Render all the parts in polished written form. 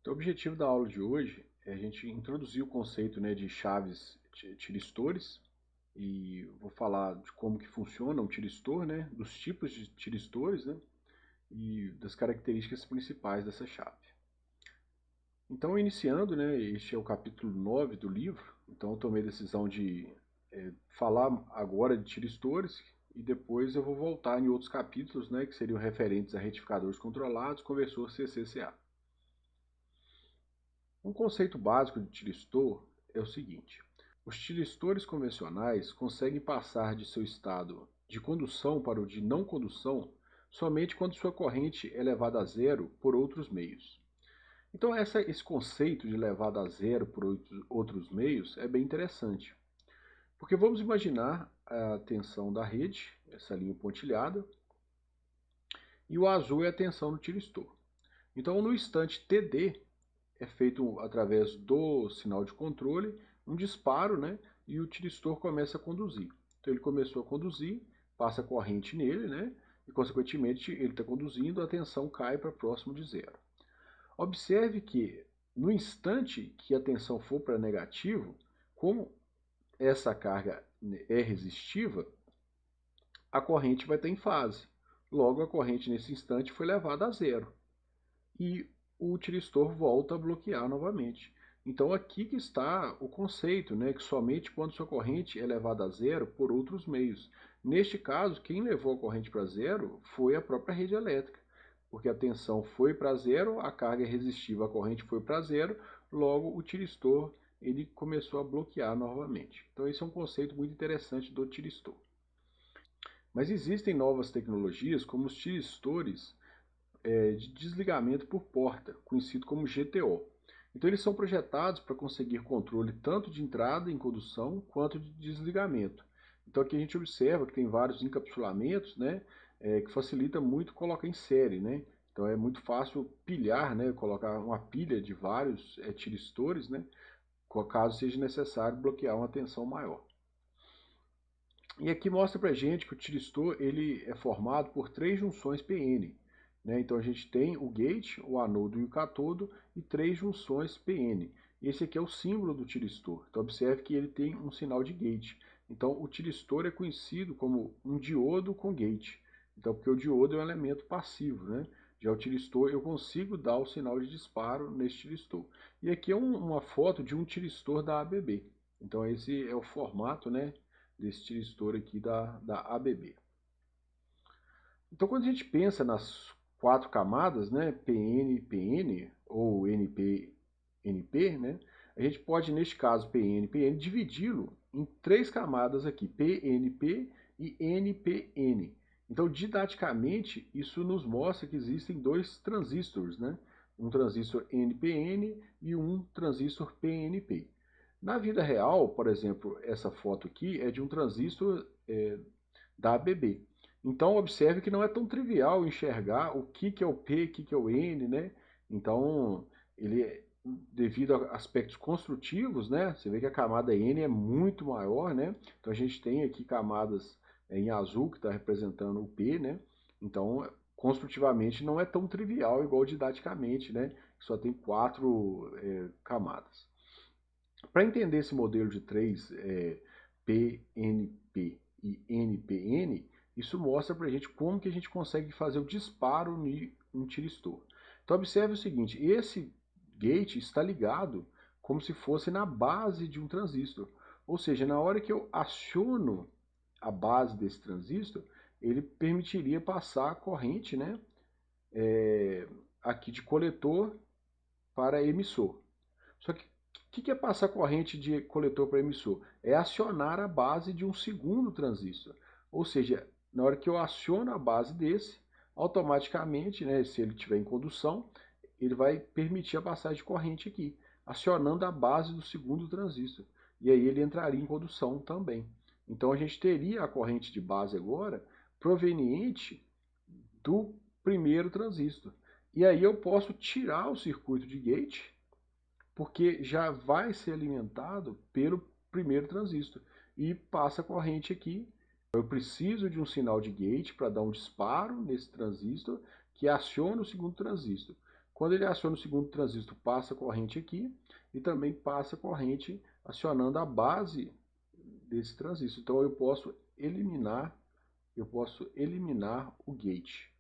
Então, o objetivo da aula de hoje é a gente introduzir o conceito, né, de chaves tiristores e vou falar de como que funciona um tiristor, né, dos tipos de tiristores, né, e das características principais dessa chave. Então, iniciando, né, este é o capítulo 9 do livro, então eu tomei a decisão de falar agora de tiristores e depois eu vou voltar em outros capítulos, né, que seriam referentes a retificadores controlados, conversor CCCA. Um conceito básico de tiristor é o seguinte: os tiristores convencionais conseguem passar de seu estado de condução para o de não condução somente quando sua corrente é levada a zero por outros meios. Então esse conceito de levada a zero por outros meios é bem interessante, porque vamos imaginar a tensão da rede, essa linha pontilhada, e o azul é a tensão do tiristor. Então no instante TD, é feito através do sinal de controle, um disparo, né? E o tiristor começa a conduzir. Então ele começou a conduzir, passa a corrente nele, né? E consequentemente ele está conduzindo, a tensão cai para próximo de zero. Observe que no instante que a tensão for para negativo, como essa carga é resistiva, a corrente vai estar em fase. Logo, a corrente nesse instante foi levada a zero. E o tiristor volta a bloquear novamente. Então aqui que está o conceito, né, que somente quando sua corrente é levada a zero por outros meios. Neste caso, quem levou a corrente para zero foi a própria rede elétrica, porque a tensão foi para zero, a carga é resistiva, a corrente foi para zero, logo o tiristor ele começou a bloquear novamente. Então esse é um conceito muito interessante do tiristor. Mas existem novas tecnologias como os tiristores de desligamento por porta, conhecido como GTO. Então eles são projetados para conseguir controle tanto de entrada em condução quanto de desligamento. Então aqui a gente observa que tem vários encapsulamentos, né, que facilita muito colocar em série, né? Então é muito fácil pilhar, né, colocar uma pilha de vários tiristores, né, caso seja necessário bloquear uma tensão maior. E aqui mostra para gente que o tiristor ele é formado por três junções PN. Né? Então a gente tem o gate, o anodo e o catodo e três junções PN. Esse aqui é o símbolo do tiristor. Então observe que ele tem um sinal de gate. Então o tiristor é conhecido como um diodo com gate. Então porque o diodo é um elemento passivo, né? Já o tiristor eu consigo dar o sinal de disparo nesse tiristor. E aqui é uma foto de um tiristor da ABB. Então esse é o formato, né, desse tiristor aqui da ABB. Então quando a gente pensa nas quatro camadas, né, PN, PN ou NP, NP, né, a gente pode, neste caso PN, PN, dividi-lo em três camadas aqui, PNP e NPN. Então, didaticamente, isso nos mostra que existem dois transistores, né? Um transistor NPN e um transistor PNP. Na vida real, por exemplo, essa foto aqui é de um transistor da ABB. Então observe que não é tão trivial enxergar o que é o P, o que é o N, né? Então ele, devido a aspectos construtivos, né? Você vê que a camada N é muito maior, né? Então a gente tem aqui camadas em azul que está representando o P, né? Então construtivamente não é tão trivial igual didaticamente, né? Que só tem quatro camadas. Para entender esse modelo de três PNP e NPN, isso mostra para a gente como que a gente consegue fazer o disparo em um tiristor. Então observe o seguinte, esse gate está ligado como se fosse na base de um transistor. Ou seja, na hora que eu aciono a base desse transistor, ele permitiria passar a corrente, né, aqui de coletor para emissor. Só que o que é passar corrente de coletor para emissor? É acionar a base de um segundo transistor. Ou seja, na hora que eu aciono a base desse, automaticamente, né, se ele estiver em condução, ele vai permitir a passagem de corrente aqui, acionando a base do segundo transistor. E aí ele entraria em condução também. Então a gente teria a corrente de base agora proveniente do primeiro transistor. E aí eu posso tirar o circuito de gate porque já vai ser alimentado pelo primeiro transistor e passa a corrente aqui. Eu preciso de um sinal de gate para dar um disparo nesse transistor que aciona o segundo transistor. Quando ele aciona o segundo transistor, passa a corrente aqui e também passa a corrente acionando a base desse transistor. Então eu posso eliminar o gate.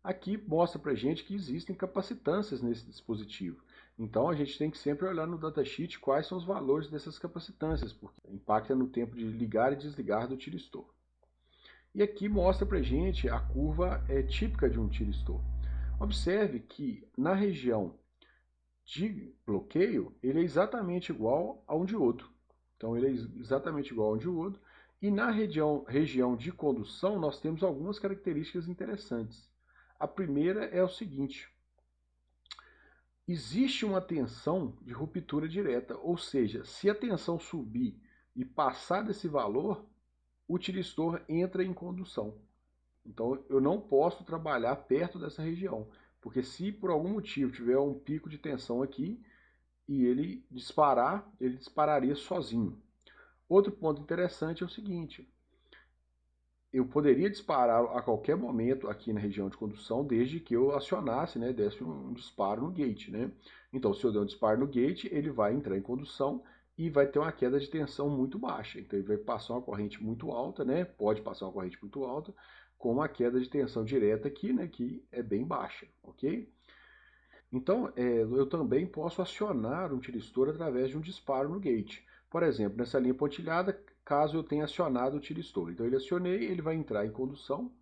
Aqui mostra para a gente que existem capacitâncias nesse dispositivo. Então a gente tem que sempre olhar no datasheet quais são os valores dessas capacitâncias, porque impacta no tempo de ligar e desligar do tiristor. E aqui mostra para a gente a curva típica de um tiristor. Observe que na região de bloqueio, ele é exatamente igual a um diodo. Então ele é exatamente igual a um diodo. E na região de condução, nós temos algumas características interessantes. A primeira é o seguinte: existe uma tensão de ruptura direta, ou seja, se a tensão subir e passar desse valor, o tiristor entra em condução. Então eu não posso trabalhar perto dessa região, porque se por algum motivo tiver um pico de tensão aqui e ele disparar, ele dispararia sozinho. Outro ponto interessante é o seguinte: eu poderia disparar a qualquer momento aqui na região de condução, desde que eu acionasse, né, desse um disparo no gate, né? Então, se eu der um disparo no gate, ele vai entrar em condução e vai ter uma queda de tensão muito baixa. Então, ele vai passar uma corrente muito alta, né? Pode passar uma corrente muito alta, com uma queda de tensão direta aqui, né, que é bem baixa, ok? Então, eu também posso acionar um tiristor através de um disparo no gate. Por exemplo, nessa linha pontilhada, caso eu tenha acionado o tiristor. Então, ele acionei, ele vai entrar em condução,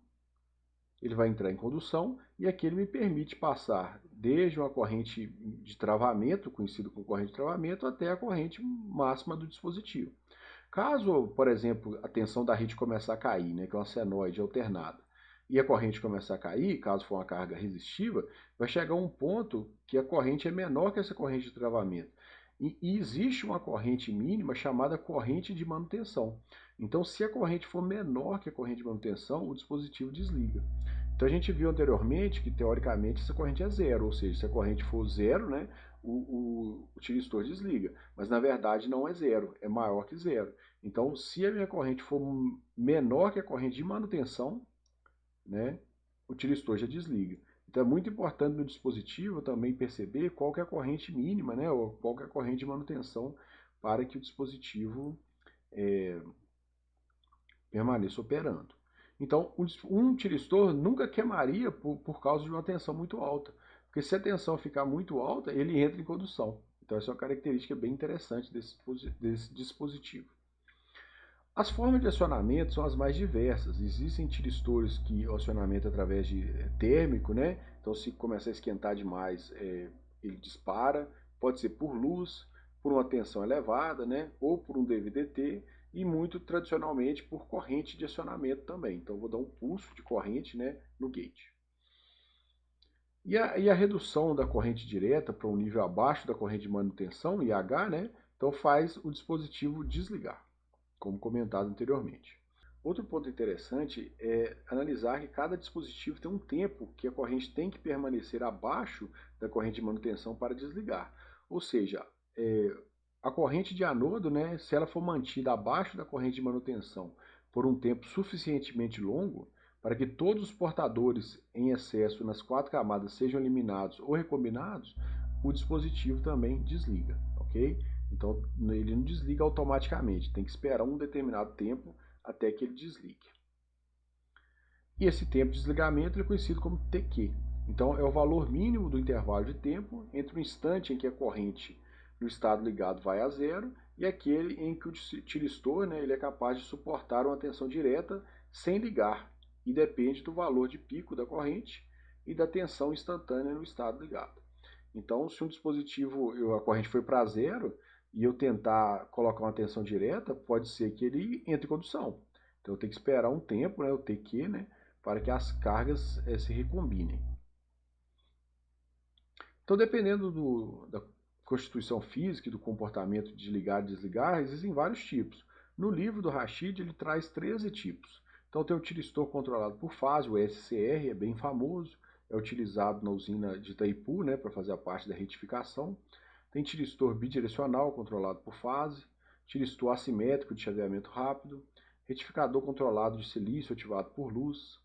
e aqui ele me permite passar desde uma corrente de travamento, conhecido como corrente de travamento, até a corrente máxima do dispositivo. Caso, por exemplo, a tensão da rede comece a cair, né, que é uma senoide alternada, e a corrente começar a cair, caso for uma carga resistiva, vai chegar a um ponto que a corrente é menor que essa corrente de travamento. E existe uma corrente mínima chamada corrente de manutenção. Então, se a corrente for menor que a corrente de manutenção, o dispositivo desliga. Então, a gente viu anteriormente que, teoricamente, essa corrente é zero, ou seja, se a corrente for zero, né, o tiristor desliga. Mas, na verdade, não é zero, é maior que zero. Então, se a minha corrente for menor que a corrente de manutenção, né, o tiristor já desliga. Então é muito importante no dispositivo também perceber qual que é a corrente mínima, né, ou qual que é a corrente de manutenção para que o dispositivo permaneça operando. Então, um tiristor nunca queimaria por causa de uma tensão muito alta, porque se a tensão ficar muito alta, ele entra em condução. Então essa é uma característica bem interessante desse dispositivo. As formas de acionamento são as mais diversas. Existem tiristores que o acionamento é através de térmico, né? Então, se começar a esquentar demais, ele dispara. Pode ser por luz, por uma tensão elevada, né? Ou por um DVDT e muito tradicionalmente por corrente de acionamento também. Então, vou dar um pulso de corrente, né, no gate. E a redução da corrente direta para um nível abaixo da corrente de manutenção, IH, né? Então, faz o dispositivo desligar, como comentado anteriormente. Outro ponto interessante é analisar que cada dispositivo tem um tempo que a corrente tem que permanecer abaixo da corrente de manutenção para desligar. Ou seja, a corrente de anodo, né, se ela for mantida abaixo da corrente de manutenção por um tempo suficientemente longo, para que todos os portadores em excesso nas 4 camadas sejam eliminados ou recombinados, o dispositivo também desliga, ok? Então ele não desliga automaticamente, tem que esperar um determinado tempo até que ele desligue. E esse tempo de desligamento é conhecido como TQ. Então é o valor mínimo do intervalo de tempo entre o instante em que a corrente no estado ligado vai a zero e aquele em que o tiristor, né, ele é capaz de suportar uma tensão direta sem ligar, e depende do valor de pico da corrente e da tensão instantânea no estado ligado. Então, se um dispositivo, a corrente foi para zero e eu tentar colocar uma tensão direta, pode ser que ele entre em condução. Então eu tenho que esperar um tempo, né, o TQ, né, para que as cargas se recombinem. Então, dependendo da constituição física e do comportamento de ligar e desligar, existem vários tipos. No livro do Rashid, ele traz 13 tipos. Então, tem o tiristor controlado por fase, o SCR, é bem famoso, é utilizado na usina de Itaipu, né, para fazer a parte da retificação. Tem tiristor bidirecional controlado por fase, tiristor assimétrico de chaveamento rápido, retificador controlado de silício ativado por luz,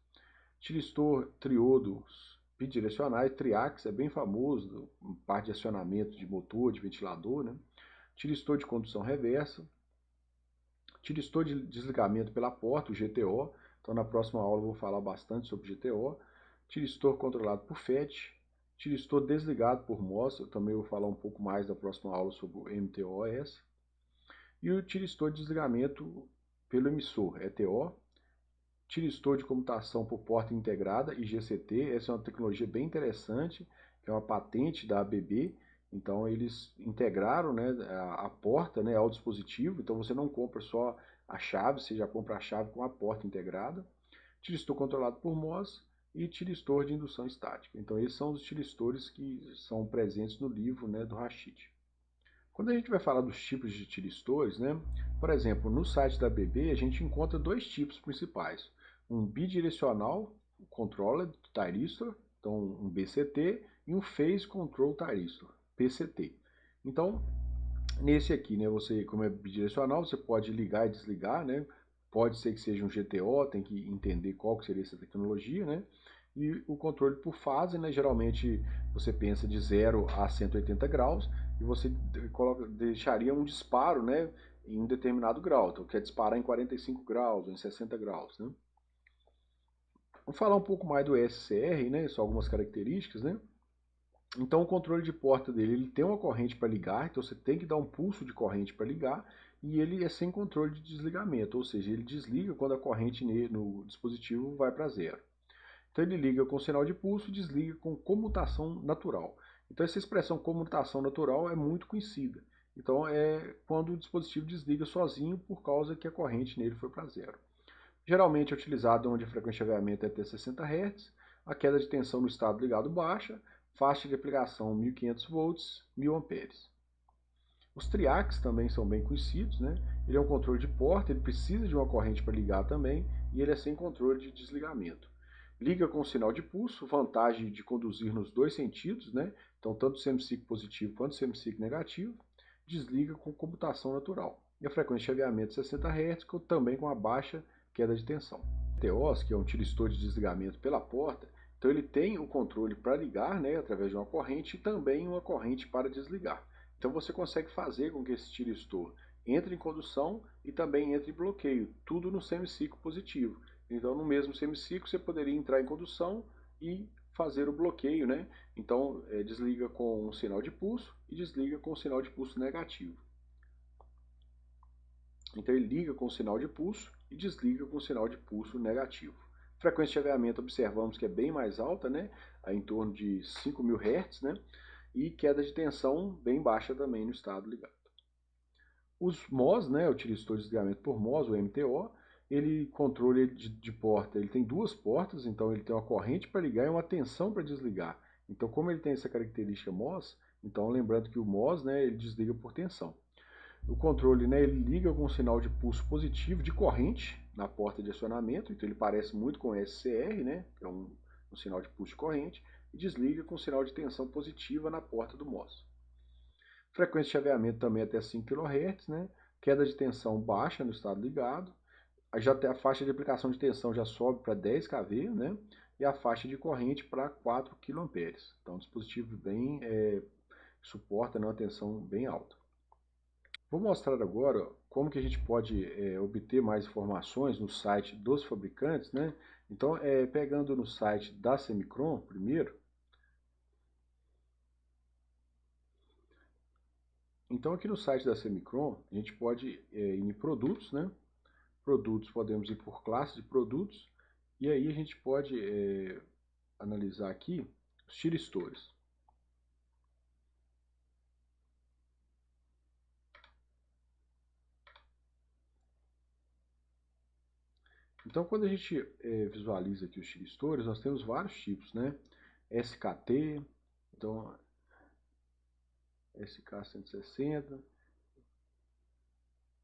tiristor triodos bidirecionais, triax é bem famoso, parte de acionamento de motor, de ventilador, né? Tiristor de condução reversa, tiristor de desligamento pela porta, o GTO. Então na próxima aula eu vou falar bastante sobre GTO. Tiristor controlado por FET, tiristor desligado por MOS, eu também vou falar um pouco mais na próxima aula sobre o MTOS. E o tiristor de desligamento pelo emissor, ETO. Tiristor de comutação por porta integrada, IGCT. Essa é uma tecnologia bem interessante, que é uma patente da ABB. Então eles integraram, né, a porta, né, ao dispositivo. Então você não compra só a chave, você já compra a chave com a porta integrada. Tiristor controlado por MOS e tiristor de indução estática. Então esses são os tiristores que são presentes no livro, né, do Rashid. Quando a gente vai falar dos tipos de tiristores, né, por exemplo, no site da ABB a gente encontra dois tipos principais. Um bidirecional controller thyristor, então um BCT, e um phase control thyristor, PCT. Então, nesse aqui, né, você, como é bidirecional, você pode ligar e desligar, né? Pode ser que seja um GTO, tem que entender qual que seria essa tecnologia, né? E o controle por fase, né? Geralmente você pensa de 0 a 180 graus e você deixaria um disparo, né, em um determinado grau. Então quer disparar em 45 graus ou em 60 graus, né? Vamos falar um pouco mais do SCR, né? Só algumas características, né? Então o controle de porta dele, ele tem uma corrente para ligar, então você tem que dar um pulso de corrente para ligar, e ele é sem controle de desligamento, ou seja, ele desliga quando a corrente no dispositivo vai para zero. Então ele liga com sinal de pulso e desliga com comutação natural. Então essa expressão comutação natural é muito conhecida. Então é quando o dispositivo desliga sozinho por causa que a corrente nele foi para zero. Geralmente é utilizado onde a frequência de chaveamento é até 60 Hz, a queda de tensão no estado ligado baixa, faixa de aplicação 1500 volts, 1000 amperes. Os triacs também são bem conhecidos, né? Ele é um controle de porta, ele precisa de uma corrente para ligar também, e ele é sem controle de desligamento. Liga com sinal de pulso, vantagem de conduzir nos dois sentidos, né? Então tanto semiciclo positivo quanto semiciclo negativo. Desliga com comutação natural. E a frequência de chaveamento 60 Hz, também com a baixa queda de tensão. O TEOS, que é um tiristor de desligamento pela porta, então ele tem o controle para ligar, né, através de uma corrente, e também uma corrente para desligar. Então você consegue fazer com que esse tiristor entre em condução e também entre em bloqueio, tudo no semiciclo positivo. Então no mesmo semiciclo você poderia entrar em condução e fazer o bloqueio, né? Então desliga com um sinal de pulso e desliga com um sinal de pulso negativo. Então ele liga com o sinal de pulso e desliga com o sinal de pulso negativo. Frequência de chaveamento observamos que é bem mais alta, né? Em torno de 5.000 Hz, né? E queda de tensão bem baixa também no estado ligado. Os MOS, né, o tiristor de desligamento por MOS, o MTO, ele controle de porta, ele tem duas portas, então ele tem uma corrente para ligar e uma tensão para desligar. Então como ele tem essa característica MOS, então lembrando que o MOS, né, ele desliga por tensão. O controle, né, ele liga com um sinal de pulso positivo de corrente na porta de acionamento, então ele parece muito com o SCR, né, que é um sinal de pulso de corrente, e desliga com sinal de tensão positiva na porta do MOS. Frequência de chaveamento também até 5 kHz, né, queda de tensão baixa no estado ligado, já a faixa de aplicação de tensão já sobe para 10 kV, né, e a faixa de corrente para 4 kA. Então, um dispositivo bem suporta, né, uma tensão bem alta. Vou mostrar agora como que a gente pode obter mais informações no site dos fabricantes, né? Então, pegando no site da Semicron primeiro. Então, aqui no site da Semicron, a gente pode ir em produtos, né? Produtos, podemos ir por classe de produtos. E aí a gente pode analisar aqui os tiristores. Então, quando a gente visualiza aqui os tiristores, nós temos vários tipos, né? SKT, então SK160.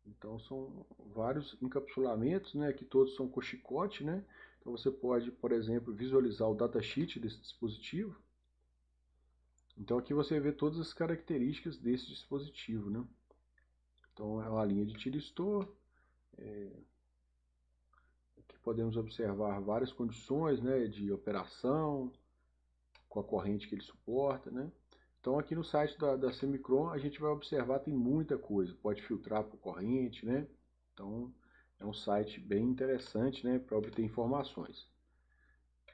Então são vários encapsulamentos, né? Aqui todos são com chicote, né? Então você pode, por exemplo, visualizar o datasheet desse dispositivo. Então aqui você vê todas as características desse dispositivo, né? Então é uma linha de tiristor. Aqui podemos observar várias condições, né, de operação. com a corrente que ele suporta, né? Então aqui no site da Semicron a gente vai observar, tem muita coisa, pode filtrar por corrente, né? Então é um site bem interessante, né, para obter informações.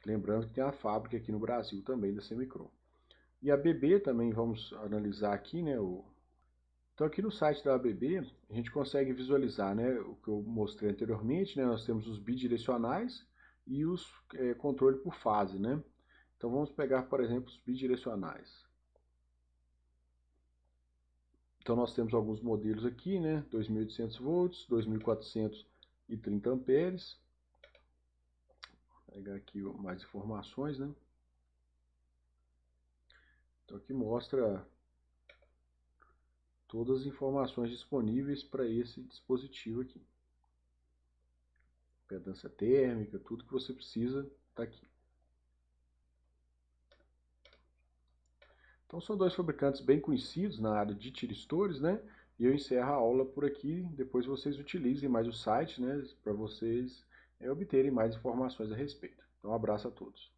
Lembrando que tem a fábrica aqui no Brasil também da Semicron. E a ABB também vamos analisar aqui, né? Então aqui no site da ABB a gente consegue visualizar, né, o que eu mostrei anteriormente, né? Nós temos os bidirecionais e os controle por fase, né? Então vamos pegar, por exemplo, os bidirecionais. Então nós temos alguns modelos aqui, né? 2.800 volts, 2.430 amperes. Vou pegar aqui mais informações, né? Então aqui mostra todas as informações disponíveis para esse dispositivo aqui. Impedância térmica, tudo que você precisa está aqui. Então são dois fabricantes bem conhecidos na área de tiristores, né? E eu encerro a aula por aqui, depois vocês utilizem mais o site, né, para vocês obterem mais informações a respeito. Então um abraço a todos.